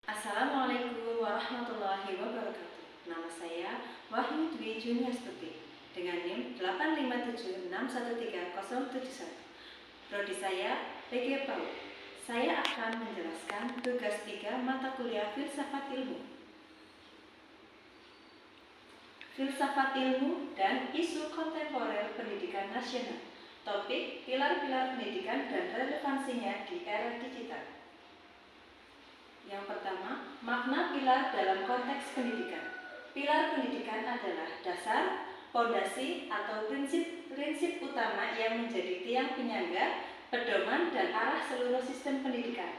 Assalamualaikum warahmatullahi wabarakatuh. Nama saya Wahyu Dwi Juniastuti dengan NIM 857613071. Prodi saya PG PAUD. Saya akan menjelaskan tugas 3 mata kuliah Filsafat Ilmu. Filsafat Ilmu dan Isu Kontemporer Pendidikan Nasional. Topik pilar-pilar pendidikan dan relevansinya di era digital. Yang pertama, makna pilar dalam konteks pendidikan. Pilar pendidikan adalah dasar, fondasi atau prinsip utama yang menjadi tiang penyangga, pedoman dan arah seluruh sistem pendidikan.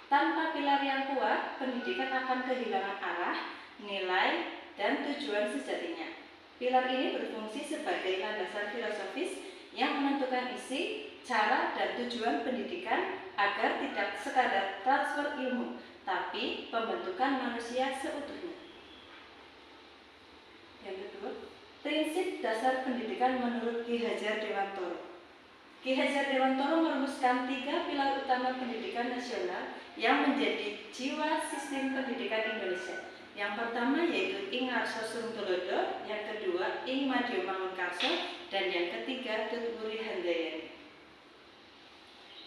Tanpa pilar yang kuat, pendidikan akan kehilangan arah, nilai, dan tujuan sejatinya. Pilar ini berfungsi sebagai landasan filosofis yang menentukan isi, cara, dan tujuan pendidikan agar tidak sekadar transfer ilmu, tapi pembentukan manusia seutuhnya. Yang kedua, prinsip dasar pendidikan menurut Ki Hajar Dewantoro. Ki Hajar Dewantoro merumuskan 3 pilar utama pendidikan nasional yang menjadi jiwa sistem pendidikan Indonesia. Yang pertama yaitu Ing Arso Sumtulodo, yang kedua Ing Madyo Mangunkarso, dan yang ketiga Tutwuri Handayani.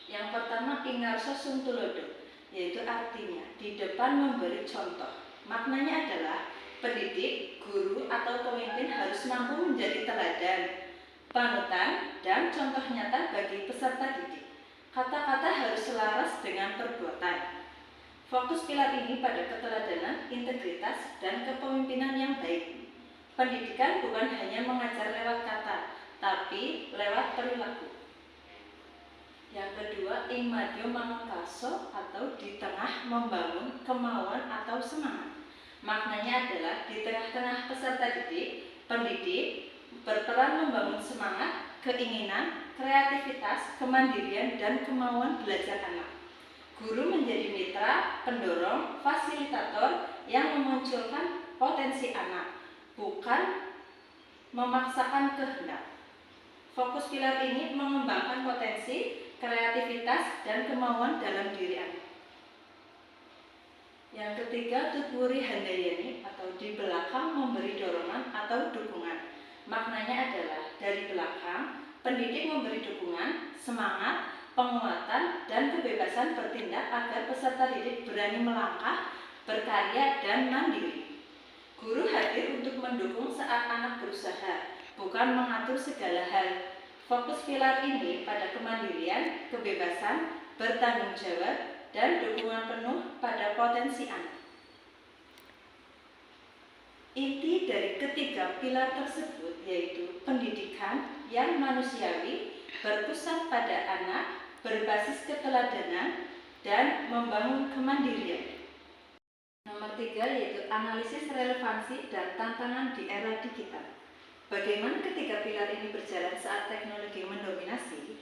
Yang pertama Ing Arso Sumtulodo, yaitu artinya di depan memberi contoh. Maknanya adalah pendidik, guru, atau pemimpin harus mampu menjadi teladan, panutan, dan contoh nyata bagi peserta didik. Kata-kata harus selaras dengan perbuatan. Fokus pilar ini pada keteladanan, integritas, dan kepemimpinan yang baik. Pendidikan bukan hanya mengajar lewat kata, tapi lewat perilaku. Yang kedua, Ing Madyo Mangunkarso atau di tengah membangun kemauan atau semangat. Maknanya adalah di tengah-tengah peserta didik, pendidik berperan membangun semangat, keinginan, kreativitas, kemandirian, dan kemauan belajar anak. Guru menjadi mitra, pendorong, fasilitator yang memunculkan potensi anak, bukan memaksakan kehendak. Fokus pilar ini mengembangkan potensi, kreativitas, dan kemauan dalam diri anak. Yang ketiga, Tutwuri Handayani atau di belakang memberi dorongan atau dukungan. Maknanya adalah dari belakang, pendidik memberi dukungan, semangat, penguatan, dan kebebasan bertindak agar peserta didik berani melangkah, berkarya, dan mandiri. Guru hadir untuk mendukung saat anak berusaha, bukan mengatur segala hal. Fokus pilar ini pada kemandirian, kebebasan, bertanggung jawab, dan dukungan penuh pada potensi anak. Inti dari ketiga pilar tersebut yaitu pendidikan yang manusiawi, berpusat pada anak, berbasis keteladanan, dan membangun kemandirian. Nomor 3 yaitu analisis relevansi dan tantangan di era digital. Bagaimana ketiga pilar ini berjalan saat teknologi mendominasi?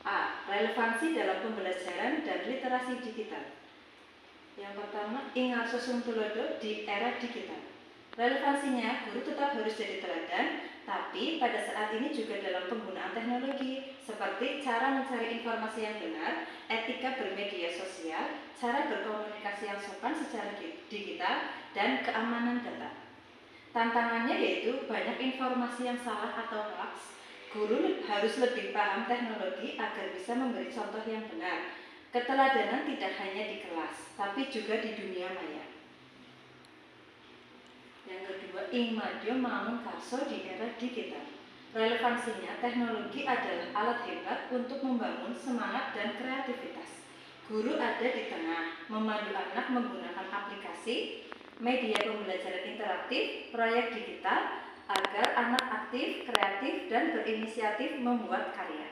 A. Relevansi dalam pembelajaran dan literasi digital. Yang pertama, Ing Arso Sumtulodo di era digital. Relevansinya, guru tetap harus jadi teladan, tapi pada saat ini juga dalam penggunaan teknologi, seperti cara mencari informasi yang benar, etika bermedia sosial, cara berkomunikasi yang sopan secara digital, dan keamanan data. Tantangannya yaitu banyak informasi yang salah atau hoax. Guru harus lebih paham teknologi agar bisa memberi contoh yang benar. Keteladanan tidak hanya di kelas, tapi juga di dunia maya. Yang kedua, Ing Madyo Mangunkarso di era digital. Relevansinya, teknologi adalah alat hebat untuk membangun semangat dan kreativitas. Guru ada di tengah, memandu anak menggunakan aplikasi, media pembelajaran interaktif, proyek digital, agar anak aktif, kreatif, dan berinisiatif membuat karya.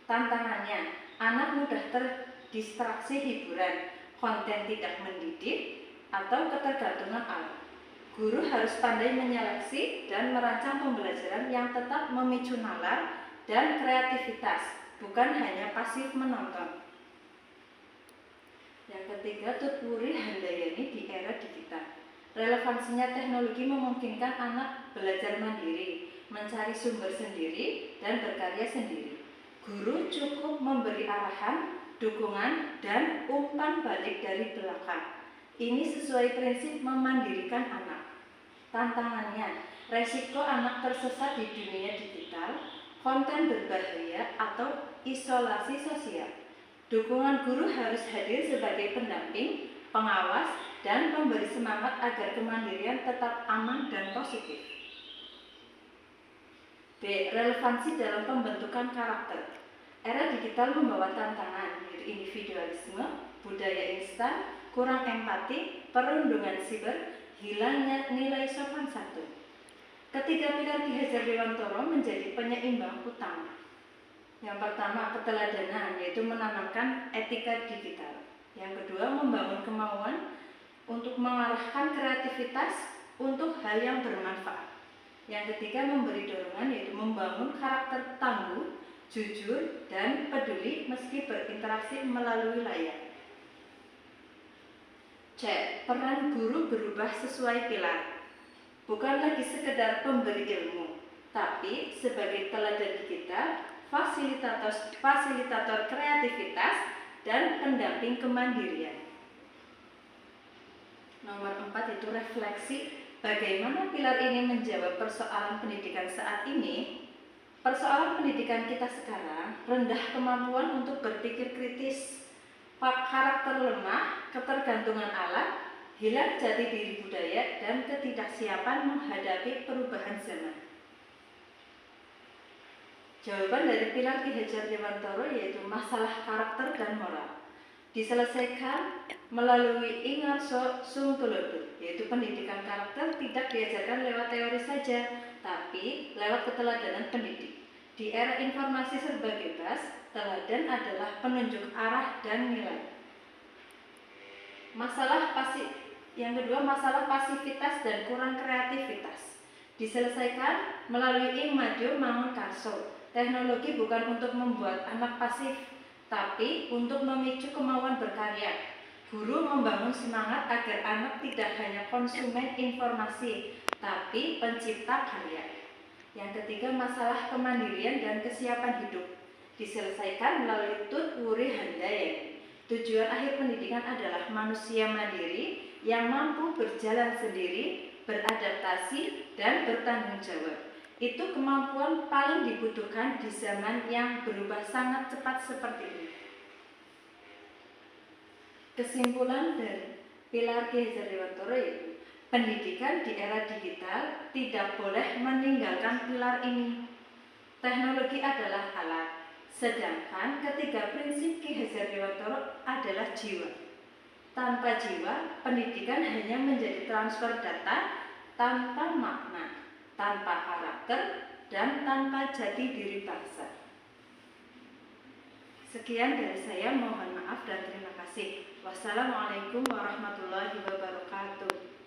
Tantangannya, anak mudah terdistraksi hiburan, konten tidak mendidik, atau ketergantungan alat. Guru harus pandai menyeleksi dan merancang pembelajaran yang tetap memicu nalar dan kreativitas, bukan hanya pasif menonton. Yang ketiga, Tutwuri Handayani di era digital. Relevansinya, teknologi memungkinkan anak belajar mandiri, mencari sumber sendiri, dan berkarya sendiri. Guru cukup memberi arahan, dukungan, dan umpan balik dari belakang. Ini sesuai prinsip memandirikan anak. Tantangannya, resiko anak tersesat di dunia digital, konten berbahaya, atau isolasi sosial. Dukungan guru harus hadir sebagai pendamping, pengawas, dan pemberi semangat agar kemandirian tetap aman dan positif. B. Relevansi dalam pembentukan karakter. Era digital membawa tantangan, yaitu individualisme, budaya instan, kurang empati, perundungan siber, hilangnya nilai sopan santun. Ketiga pilar Ki Hajar Dewantara menjadi penyeimbang utama. Yang pertama, keteladanan, yaitu menanamkan etika digital. Yang kedua, membangun kemauan untuk mengarahkan kreativitas untuk hal yang bermanfaat. Yang ketiga, memberi dorongan, yaitu membangun karakter tangguh, jujur, dan peduli meski berinteraksi melalui layar. C. Peran guru berubah sesuai pilar. Bukan lagi sekedar pemberi ilmu, tapi sebagai teladan digital, fasilitator kreativitas, dan pendamping kemandirian. Nomor 4 itu refleksi bagaimana pilar ini menjawab persoalan pendidikan saat ini. Persoalan pendidikan kita sekarang rendah kemampuan untuk berpikir kritis, karakter lemah, ketergantungan alat, hilang jati diri budaya, dan ketidaksiapan menghadapi perubahan zaman. Jawaban dari pilar Ki Hajar Dewantara yaitu masalah karakter dan moral. Diselesaikan melalui Ingarso Sungtulodo, yaitu pendidikan karakter tidak diajarkan lewat teori saja, tapi lewat keteladanan pendidik. Di era informasi serba bebas, teladan adalah penunjuk arah dan nilai. Yang kedua, masalah pasivitas dan kurang kreativitas. Diselesaikan melalui Ing Madyo Mangunkarso. Teknologi bukan untuk membuat anak pasif, tapi untuk memicu kemauan berkarya. Guru membangun semangat agar anak tidak hanya konsumen informasi, tapi pencipta karya. Yang ketiga, masalah kemandirian dan kesiapan hidup. Diselesaikan melalui Tut Wuri Handayani. Tujuan akhir pendidikan adalah manusia mandiri yang mampu berjalan sendiri, beradaptasi, dan bertanggung jawab. Itu kemampuan paling dibutuhkan di zaman yang berubah sangat cepat seperti ini. Kesimpulan dari pilar Ki Hajar Dewantara yaitu pendidikan di era digital tidak boleh meninggalkan pilar ini. Teknologi adalah alat, sedangkan ketiga prinsip Ki Hajar Dewantara adalah jiwa. Tanpa jiwa, pendidikan hanya menjadi transfer data tanpa makna, tanpa karakter, dan tanpa jati diri bangsa. Sekian dari saya, mohon maaf dan terima kasih. Wassalamualaikum warahmatullahi wabarakatuh.